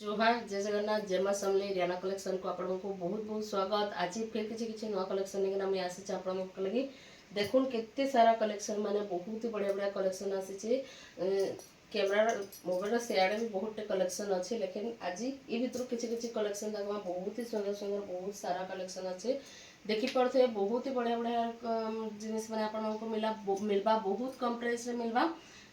जोहार जय जगन्नाथ जय मां समले रियाना कलेक्शन को आपण को बहुत बहुत स्वागत। आज फिर किसी नुआ कलेक्शन लेकिन आम आसी आप लगे देखुन केते सारा कलेक्शन माने बहुत बढ़िया बढ़िया कलेक्शन आसी कैमरा मोबाइल सियाड़े भी बहुत कलेक्शन अच्छे लेकिन आज ये भर किसी कलेक्शन देखा बहुत ही सुंदर सुंदर बहुत सारा कलेक्शन अच्छे देखिपे बहुत ही बढ़िया बढ़िया जिनिस मैंने आपको मिलवा बहुत कम प्राइस रे मिलवा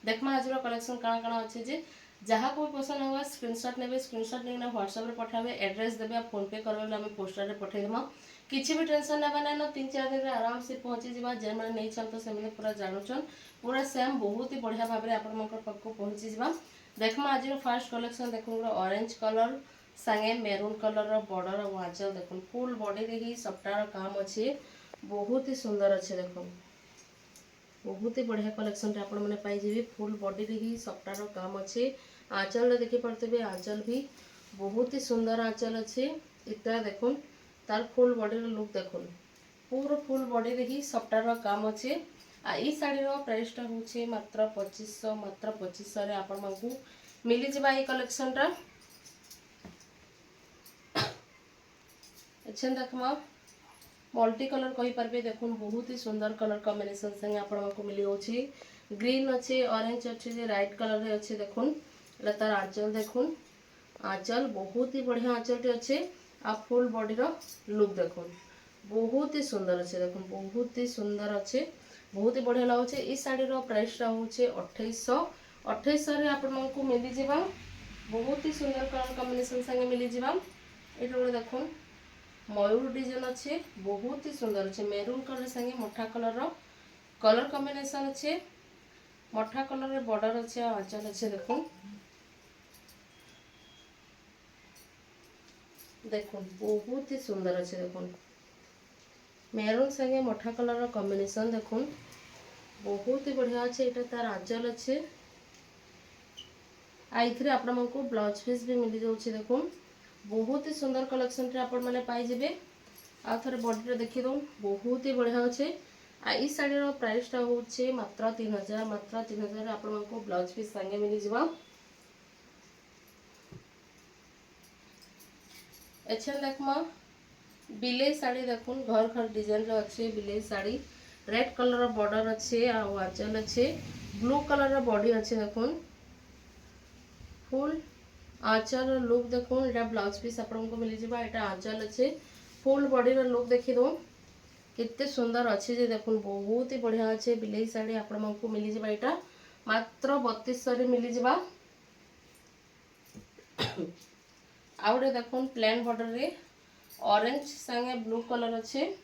देखमा आज कलेक्शन काଣା काଣା अच्छे जे जहाँ कोई पसंद होगा स्क्रीनशॉट ने स्क्रीनशॉट नहीं व्हाट्सएप रे पठाबे एड्रेस देबे फोन पे करबे आम पोस्टर रे पठेदेमा किसी भी टेंशन नेबा ना 3-4 दिन आराम से पहुँची जावा जेन मैंने नहीं चल तो से पूरा जानून पूरा सेम बहुत ही बढ़िया भाव में आपण पाक पहुँची जावा देखमा आज फास्ट कलेक्शन देखो ऑरेंज कलर सांगे मेरून कलर बॉर्डर वाचल देखो फुल बॉडी रे ही सप्ताह काम अच्छे बहुत ही सुंदर अच्छे देखो बहुत ही बढ़िया कलेक्शन रे आपण मैंने पाइबे फुल बॉडी रे ही सप्ताह काम अच्छे आंचल देखी पारे आंचल भी बहुत ही सुंदर आंचल अच्छे इतना देखुन तार फुल बॉडी लुक देखुन पूरा फुल बॉडी रे ही सप्ताह काम अच्छे आई शाढ़ी प्राइस टा हूँ मात्र 2500 मात्र 2500 रे आपण मानकू मिली जिबा ई कलेक्शन टा अच्छा देखमा मल्टी कलर कही पारे देखुन बहुत ही सुंदर कलर कॉम्बिनेशन संगे आपको मिली होची ग्रीन अच्छे ऑरेंज अच्छे राइट कलर रे अच्छे देखुन तार आंचल देखुन आंचल बहुत ही बढ़िया आंचल अच्छे आ फुल बॉडी रो लुक देखुन बहुत ही सुंदर अच्छे देखुन बहुत ही सुंदर अच्छे बहुत ही बढ़िया लगुचे इस शाढ़ी प्राइस टा हूँ 2800 रे आपको मिली जावा बहुत ही सुंदर कलर कॉम्बिनेशन संगे मिली जावा ये देखुन मयूर डिजाइन अच्छे बहुत ही सुंदर अच्छे मेरून कलर संगे मठा कलर कॉम्बिनेशन अच्छे मठा कलर बॉर्डर अच्छे आंचल अच्छे देखुन देखुन बहुत ही सुंदर अच्छे देखुन मेरून संगे मठा कलर कॉम्बिनेशन देखुन बहुत ही बढ़िया अच्छे ये तार आंचल अच्छे आई आपको ब्लाउज पीस भी मिल जाऊँगी देखुन बहुत ही सुंदर कलेक्शन आपण मैंने पाइबे आ थे बॉडी देखी दौन बहुत ही बढ़िया अच्छे आई शाढ़ी प्राइस टा हूँ मात्र 3000 मात्र 3000 आपको ब्लाउज पीस संगे मिली जावा अच्छा देखमा बिलेई साड़ी देखुन घर घर डिजाइन रो अच्छे बिलेई साड़ी रेड कलर बॉर्डर अच्छे आंचल अच्छे ब्लू कलर बॉडी अच्छे देखुन फुल आंचल लुक देखुन एटा ब्लाउज पीस आपको मिली जावा एटा आंचल अच्छे फुल बॉडी रो लुक देखी दो कितने सुंदर अच्छे जे देखुन बहुत ही बढ़िया अच्छे बिलेई साड़ी आपको मिली जावा एटा मात्र 3200 रे मिली जावा आउटे देखुन प्लेन बॉर्डर रे ऑरेंज संगे ब्लू कलर अच्छे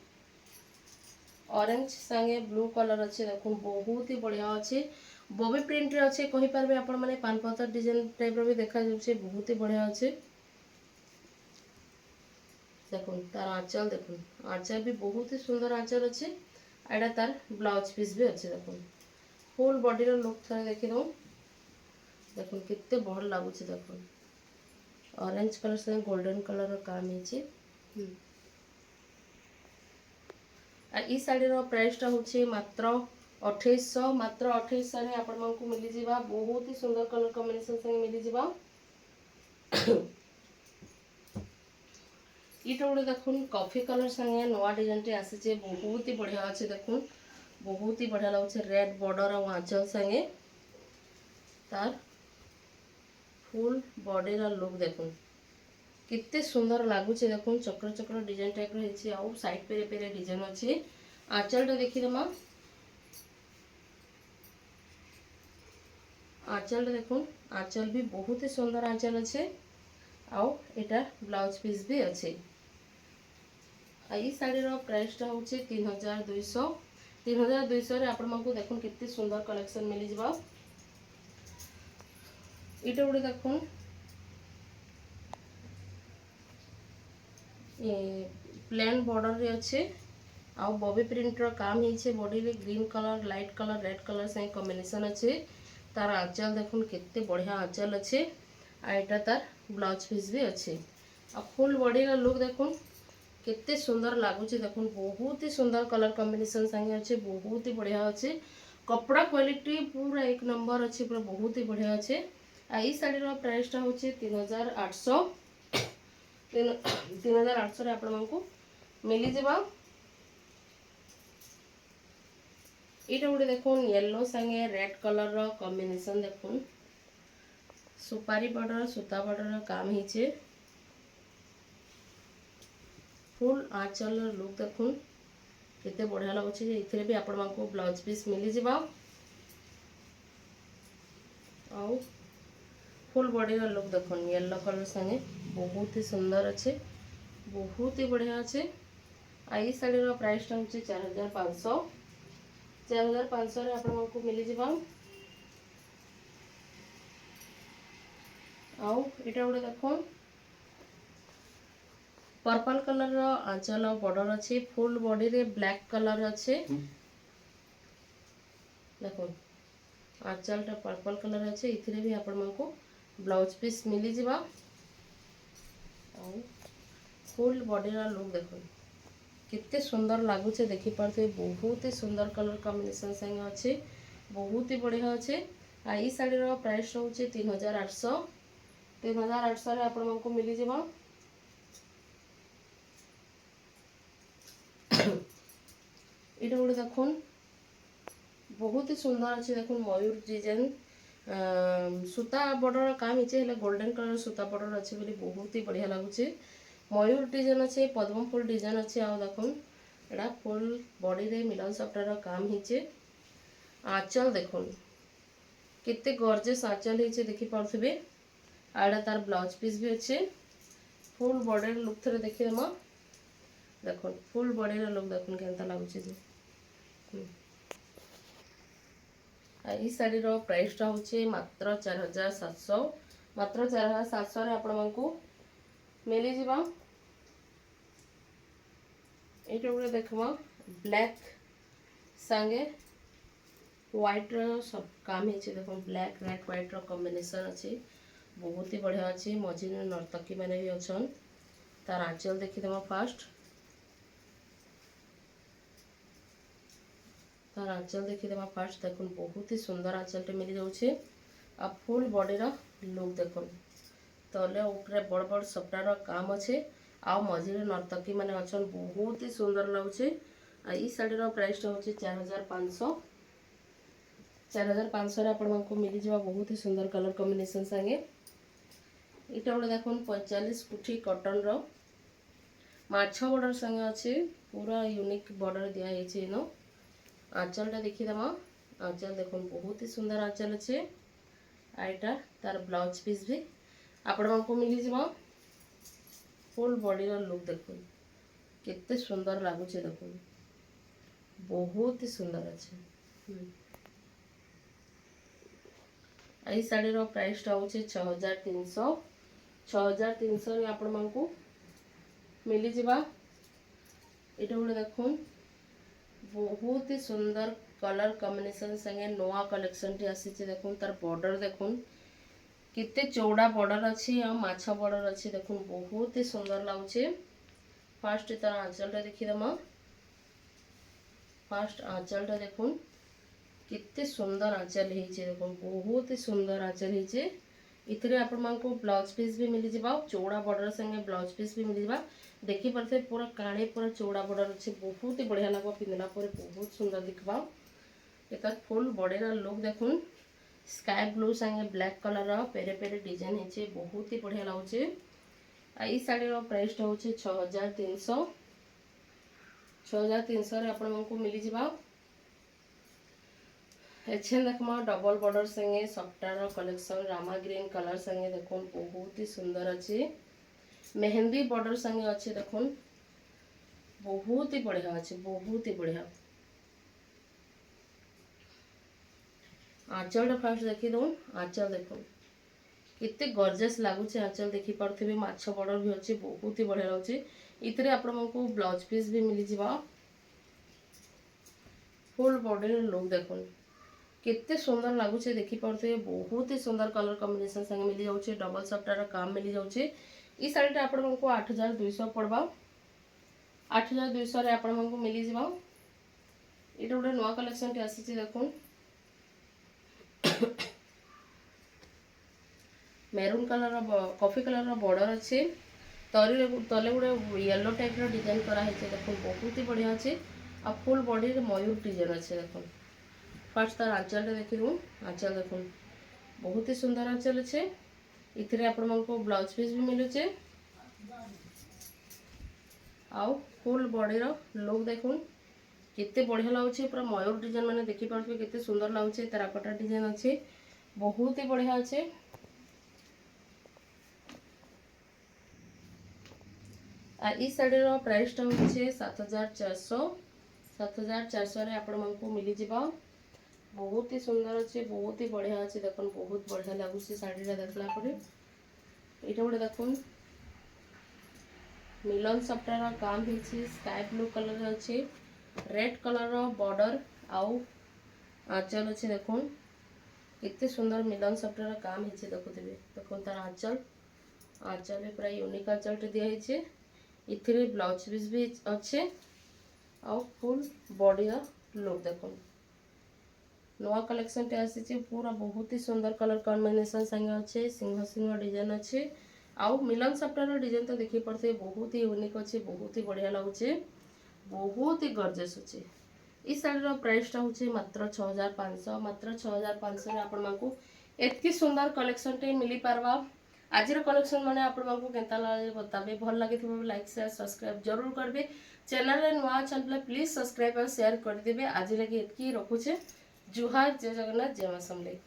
ऑरेंज संगे ब्लू कलर अच्छे देखुन बहुत ही बढ़िया अच्छे बॉबी प्रिंट रे अच्छे कहि पारबे आपण माने पानपतर डिजाइन टाइप रो भी देखा जाउछे बहुत ही बढ़िया अच्छे देखुन तार आंचल देखुन आंचल भी बहुत ही सुंदर आंचल अच्छे एटा तार ब्लाउज पीस भी अच्छे देखुन फुल बॉडी रो लुक थरे देखि दो देखुन कितने बढ़ लागुछे देखुन ऑरेंज कलर से गोल्डन कलर काम है ई शाढ़ी प्राइस टा हूँ मात्र 2800 मात्र 2800 रे आपको मिली जावा बहुत ही सुंदर कलर कॉम्बिनेशन संगे मिली जावा इटा गोटे देखुन कॉफी कलर संगे नवा डिजाइन टे आसी बहुत ही बढ़िया अच्छे देखुन बहुत ही बढ़िया लगुचे रेड बॉर्डर और आंचल संगे तार फुल बॉडी रा लुक देखुन कितने सुंदर लगुचे देखुन चक्र चक्र डिजाइन टाइप रही आउ साइड पेरे पेरे डिजाइन अच्छे आंचल टा देखी दमा आंचल देखुन आंचल भी बहुत ही सुंदर आंचल अच्छे आउ एटा ब्लाउज पीस भी अच्छे आई शाढ़ी प्राइस टा हूँ 3200 रे आपको देखुन कितने सुंदर कलेक्शन मिली जावा इटा गोटे देखुन प्लेन बॉर्डर रे अच्छे आउ बॉबी प्रिंट रो काम है बॉडी रे green colour light colour red colour से कॉम्बिनेशन अच्छे तार आंचल देखुन कितने बढ़िया आंचल अच्छे आईटा तार ब्लाउज पीस भी अच्छे आ फुल बॉडी रा लुक देखुन कितने सुंदर लगुचे देखुन बहुत ही सुंदर कलर कॉम्बिनेशन संगे अच्छे बहुत ही बढ़िया अच्छे कपड़ा क्वालिटी पूरा एक नंबर अच्छे पूरा बहुत ही बढ़िया अच्छे आई शाढ़ी प्राइसटा हूँ 3800 3800 आपको मिली जावा। ये गोटे देखुन येलो संगे रेड कलर रो कॉम्बिनेशन देखुन सुपारी बॉर्डर सूता बॉर्डर काम हिचे फुल आंचल लुक देखुन केते बढ़िया लगुच ये भी आपको ब्लाउज पीस मिली जावा। आउ फुल बॉडी लुक देखुन येलो कलर संगे बहुत ही सुंदर अच्छे बहुत ही बढ़िया अच्छे। आई शाढ़ी प्राइसटा हूँ 4500 4500 आपको मिली जावा। आउ इटा गोटे देखो पर्पल कलर रो आंचल बॉर्डर अच्छे फुल बॉडी रे ब्लैक कलर अच्छे देखो आंचलटा पर्पल कलर अच्छे इथिरे भी आपको ब्लाउज पीस मिली जावा। आउ फुल बॉडी रा लुक देखो कितने सुंदर लगुचे देखी पारे बहुत ही सुंदर कलर कॉम्बिनेशन संगे अच्छे बहुत ही बढ़िया अच्छे। आई शाढ़ी प्राइस हूँ 3800 3800 आपको मिली जावा। ये गोटे देखुन बहुत ही सुंदर अच्छे देखुन मयूर डिजाइन सूता बॉर्डर काम हिचे गोल्डन कलर सूता बॉर्डर अच्छे बोली बहुत ही बढ़िया लगुचे मयूर डिजाइन अच्छे पद्म फुल डिजाइन अच्छे आ देखुन एटा फुल बॉडी रे मिलन सफ्टर काम हिचे आंचल देखुन केते गॉर्जियस आंचल हिचे देखि पारथबे आड़ा तार ब्लाउज पीस भी अच्छे फुल बॉडी लुक थरे देखि देमा देखुन फुल बॉडी रे लुक देखुन केनता लागुचे जे ई शाढ़ी प्राइसटा हूँ मात्र 4700 मात्र 4700 आपको मिली जावा। ये गोटे देखा ब्लैक संगे व्हाइट सब काम है देखो ब्लैक रेड व्हाइट कॉम्बिनेशन अच्छे बहुत ही बढ़िया अच्छे मझी नर्तकी मैंने भी अच्छा तार आंचल देखीदेव फास्ट तार आंचल देखीदेव फास्ट देखुन बहुत ही सुंदर आंचलटे मिली जाऊे आ फुल बॉडी लुक देखुन तले ऊपर बड़ बड़ सप्टार काम अच्छे आ मझे नर्तकी मैंने अच्छा बहुत ही सुंदर लगुचे। ई शाढ़ी प्राइसटा हूँ 4500 4500 आपको मिली जावा बहुत ही सुंदर कलर कॉम्बिनेशन संगे। इटा गोटे देखुन 45 पुठी कॉटन रो माछ बॉर्डर संगे अच्छे पूरा यूनिक बॉर्डर दिखाई इन आंचलटा देखीदेव आंचल देखुन बहुत ही सुंदर आंचल अच्छे आईटा तार ब्लाउज पीस भी आपको मिली जावा। फुल बॉडी लुक देखुन केते सुंदर लगुचे देखुन बहुत ही सुंदर अच्छे। आई शाढ़ी प्राइसटा हूँ 6300 6300 आपको मिली जावा। ये गोटे देखुन बहुत ही सुंदर कलर कॉम्बिनेशन संगे नवा कलेक्शन टी आसी देखुन तार बॉर्डर देखुन कितने चौड़ा बॉर्डर अच्छी आ माछ बॉर्डर अच्छी देखुन बहुत ही सुंदर लगुचे। फास्ट तार आंचलटा देखीदेमा फास्ट आंचलटा देखुन कितने सुंदर आंचल होइचे देखुन बहुत ही सुंदर आंचल होइचे इतरे आपको ब्लाउज पीस भी मिली जावा चौड़ा बॉर्डर संगे ब्लाउज पीस भी मिली जावा देखी पारे पूरा काणे पूरा चौड़ा बॉर्डर अच्छे बहुत ही बढ़िया लगे पिंधला बहुत सुंदर दिखवा। एक फुल बॉडी लुक देखुन स्काई ब्लू संगे ब्लैक कलर पेरे पेरे डिजाइन है बहुत ही बढ़िया लगुचे। ई शाढ़ी प्राइसटा हूँ 6300 6300 आपको मिली जावा। एछे देखमा डबल बॉर्डर संगे सफ्टार कलेक्शन रामा ग्रीन कलर संगे देखुन बहुत ही सुंदर अच्छे मेहंदी बॉर्डर संगे अच्छे देखुन बहुत ही बढ़िया अच्छे बहुत ही बढ़िया। आंचल फास्ट देखी दो आंचल देखो कितने गॉर्जियस लगुचे आंचल देखी पारे माछ बॉर्डर भी अच्छे बहुत ही बढ़िया लगे इतरे आपको ब्लाउज पीस भी मिली जावा। फुल बॉडी लुक देखुन कितने सुंदर लगुचे देखी पारे बहुत ही सुंदर कलर कॉम्बिनेशन संगे मिली जाऊे डबल सफ्टार काम मिली जाऊे। ई शाढ़ीटा आपको 8200 पड़वा 8200 आपको मिली जावा। ये गोटे नुआ कलेक्शन टी आसी देखुन maroon colour coffee colour border अच्छे तले गोटे येलो टाइप डिजाइन कराई देख बहुत ही बढ़िया अच्छे आ फुल बॉडी मयूर डिजाइन अच्छे देख फास्ट तार आंचल देखू आंचल देख बहुत ही सुंदर आंचल अच्छे इथे आपण ब्लाउज पीस भी मिलूचे आउ फुल बॉडी लुक देखुन केते बढ़िया लगुचे पूरा मयूर डिजाइन मैंने देखी पारे केते सुंदर लगुचे तेराकोटा डिजाइन अच्छे बहुत ही बढ़िया अच्छे आ ई साड़ी प्राइस टा होचे 7400 रे आपण मानको मिली जिबा बहुत ही सुंदर अच्छे बहुत ही बढ़िया अच्छे देखो बहुत बढ़िया लगुचे साड़ी देखला परे एटा गोटे देखुन मिलन सफ्टार काम होची स्काई ब्लू कलर अच्छे रेड कलर बॉर्डर आउ आंचल अच्छे देखुन कितने सुंदर मिलन सफ्टार काम होची देखुथे देखो तार आंचल आंचल भी पूरा यूनिक आंचल टे दिया होची इथिरे ब्लाउज पीस भी अच्छे आउ फुल बॉडी लुक देखो नवा कलेक्शन टे आसी पूरा बहुत ही सुंदर कलर कॉम्बिनेशन संगे अच्छे सिंह सिंह डिजाइन अच्छे आउ मिलन सफ्टार डिजाइन तो देखी पड़ते बहुत ही यूनिक अच्छे बहुत ही बढ़िया लगुचे बहुत ही गॉर्जियस अच्छे इस साड़ी प्राइस टा होचे मात्र 6500 मात्र 6500 रे आपण मानकू एतकी सुंदर कलेक्शन टे मिली पारबा आज कलेक्शन माने आपण मानकू केनता लागे बताबे भल लागे तो लाइक शेयर सब्सक्राइब जरूर करबे चैनल रे नवा चैनल प्लीज सब्सक्राइब और शेयर कर देबे आज लगे एतकी रखुचे जुहार जय जगन्नाथ जय मां समलेई।